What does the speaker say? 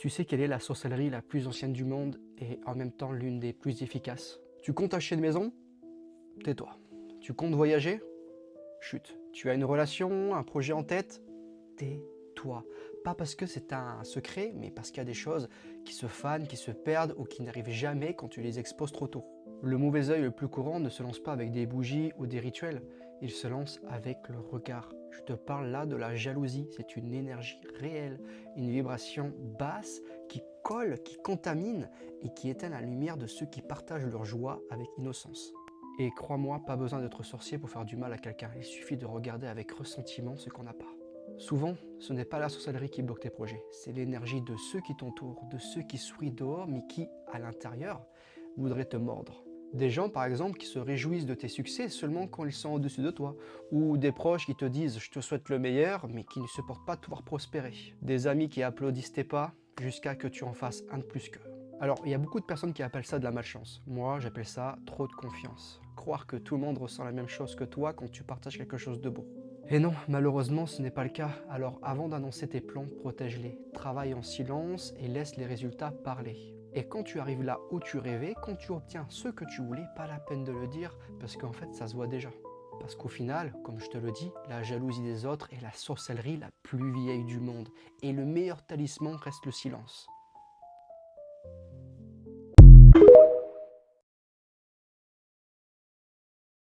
Tu sais quelle est la sorcellerie la plus ancienne du monde et en même temps l'une des plus efficaces? Tu comptes acheter une maison? Tais-toi. Tu comptes voyager? Chut. Tu as une relation, un projet en tête? Tais-toi. Pas parce que c'est un secret, mais parce qu'il y a des choses qui se fanent, qui se perdent ou qui n'arrivent jamais quand tu les exposes trop tôt. Le mauvais œil le plus courant ne se lance pas avec des bougies ou des rituels, il se lance avec le regard. Je te parle là de la jalousie, c'est une énergie réelle, une vibration basse qui colle, qui contamine et qui éteint la lumière de ceux qui partagent leur joie avec innocence. Et crois-moi, pas besoin d'être sorcier pour faire du mal à quelqu'un, il suffit de regarder avec ressentiment ce qu'on n'a pas. Souvent, ce n'est pas la sorcellerie qui bloque tes projets, c'est l'énergie de ceux qui t'entourent, de ceux qui sourient dehors mais qui, à l'intérieur, voudraient te mordre. Des gens par exemple qui se réjouissent de tes succès seulement quand ils sont au-dessus de toi, ou des proches qui te disent je te souhaite le meilleur mais qui ne supportent pas de te voir prospérer. Des amis qui applaudissent tes pas jusqu'à que tu en fasses un de plus qu'eux. Alors il y a beaucoup de personnes qui appellent ça de la malchance. Moi j'appelle ça trop de confiance. Croire que tout le monde ressent la même chose que toi quand tu partages quelque chose de beau. Et non, malheureusement ce n'est pas le cas. Alors avant d'annoncer tes plans, protège-les. Travaille en silence et laisse les résultats parler. Et quand tu arrives là où tu rêvais, quand tu obtiens ce que tu voulais, pas la peine de le dire, parce qu'en fait ça se voit déjà. Parce qu'au final, comme je te le dis, la jalousie des autres est la sorcellerie la plus vieille du monde. Et le meilleur talisman reste le silence.